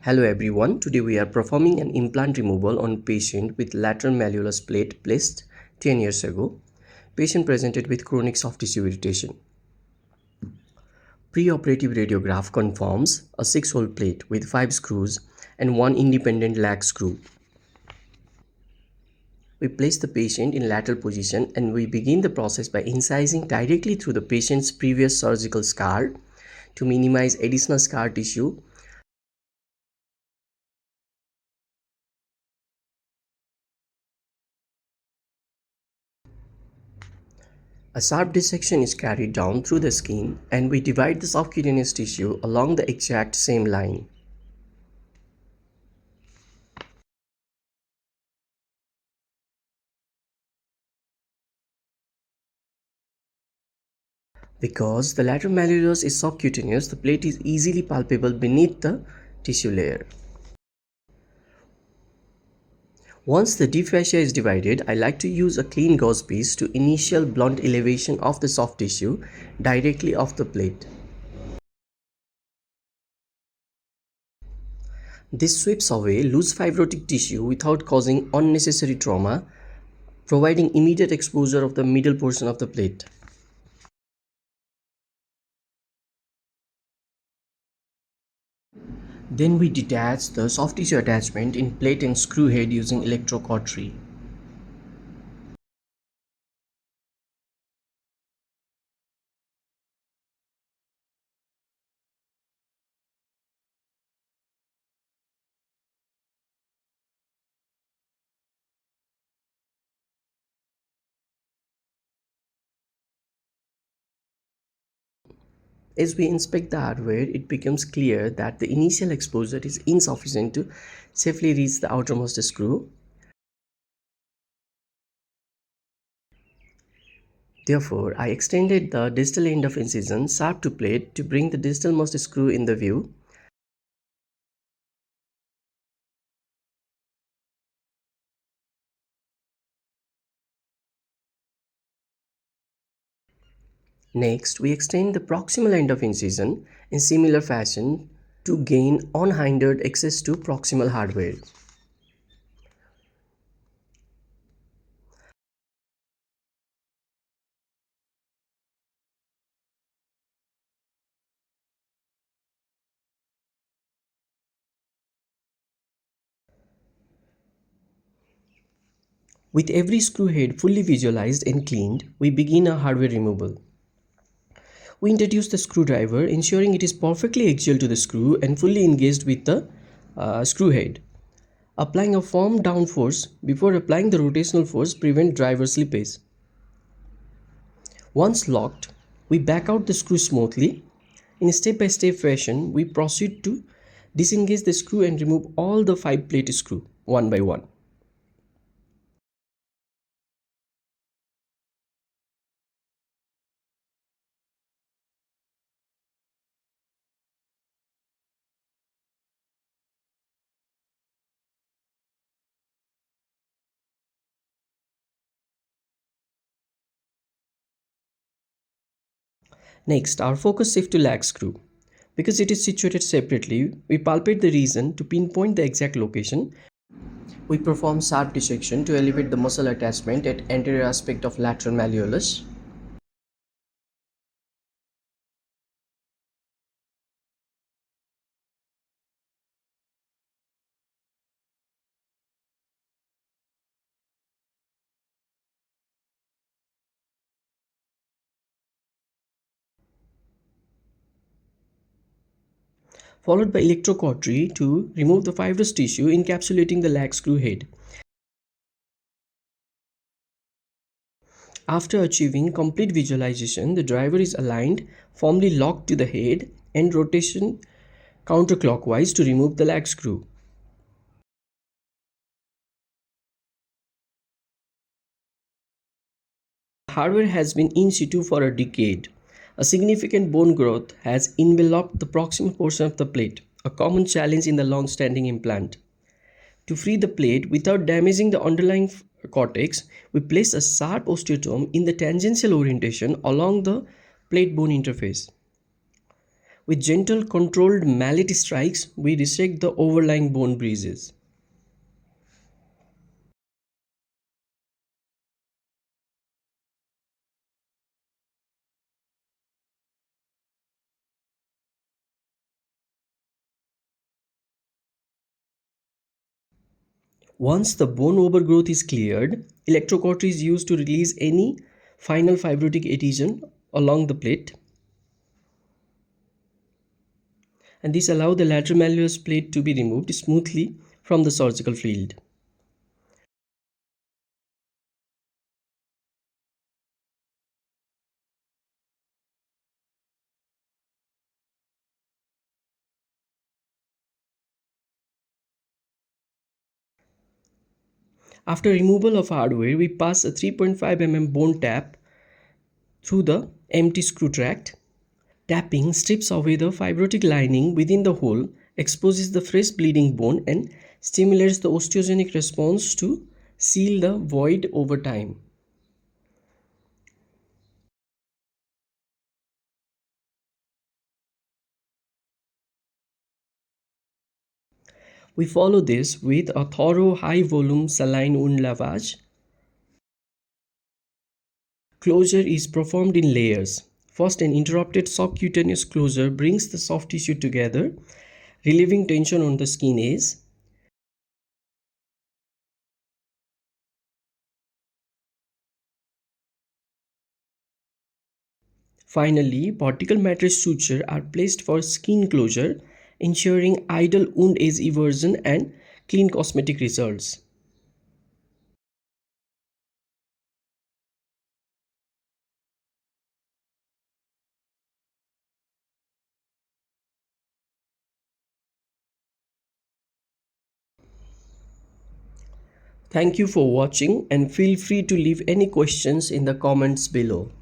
Hello everyone, today we are performing an implant removal on patient with lateral malleolus plate placed 10 years ago. Patient presented with chronic soft tissue irritation. Preoperative radiograph confirms a 6-hole plate with 5 screws and 1 independent lag screw. We place the patient in lateral position and we begin the process by incising directly through the patient's previous surgical scar to minimize additional scar tissue. A sharp dissection is carried down through the skin and we divide the subcutaneous tissue along the exact same line. Because the lateral malleolus is subcutaneous, the plate is easily palpable beneath the tissue layer. Once the deep fascia is divided, I like to use a clean gauze piece to initial blunt elevation of the soft tissue directly off the plate. This sweeps away loose fibrotic tissue without causing unnecessary trauma, providing immediate exposure of the middle portion of the plate. Then we detach the soft tissue attachment in plate and screw head using electrocautery. As we inspect the hardware, it becomes clear that the initial exposure is insufficient to safely reach the outermost screw. Therefore, I extended the distal end of incision sharp to plate to bring the distalmost screw in the view. Next, we extend the proximal end of incision in similar fashion to gain unhindered access to proximal hardware. With every screw head fully visualized and cleaned, we begin our hardware removal. We introduce the screwdriver, ensuring it is perfectly axial to the screw and fully engaged with the screw head. Applying a firm down force before applying the rotational force prevents driver slippage. Once locked, we back out the screw smoothly. In a step-by-step fashion, we proceed to disengage the screw and remove all the 5-plate screw one by one. Next, our focus shifts to lag screw. Because it is situated separately, we palpate the region to pinpoint the exact location. We perform sharp dissection to elevate the muscle attachment at anterior aspect of lateral malleolus. Followed by electrocautery to remove the fibrous tissue encapsulating the lag screw head. After achieving complete visualization, the driver is aligned, firmly locked to the head and rotation counterclockwise to remove the lag screw. The hardware has been in situ for a decade. A significant bone growth has enveloped the proximal portion of the plate, a common challenge in the long-standing implant. To free the plate without damaging the underlying cortex, we place a sharp osteotomy in the tangential orientation along the plate bone interface. With gentle controlled mallet strikes, we resect the overlying bone breaches. Once the bone overgrowth is cleared, electrocautery is used to release any final fibrotic adhesion along the plate, and this allows the lateral malleolus plate to be removed smoothly from the surgical field. After removal of hardware, we pass a 3.5 mm bone tap through the empty screw tract. Tapping strips away the fibrotic lining within the hole, exposes the fresh bleeding bone, and stimulates the osteogenic response to seal the void over time. We follow this with a thorough high-volume saline wound lavage. Closure is performed in layers. First, an interrupted subcutaneous closure brings the soft tissue together, relieving tension on the skin edge. Finally, particle matrix sutures are placed for skin closure, ensuring ideal wound edge eversion and clean cosmetic results. Thank you for watching, and feel free to leave any questions in the comments below.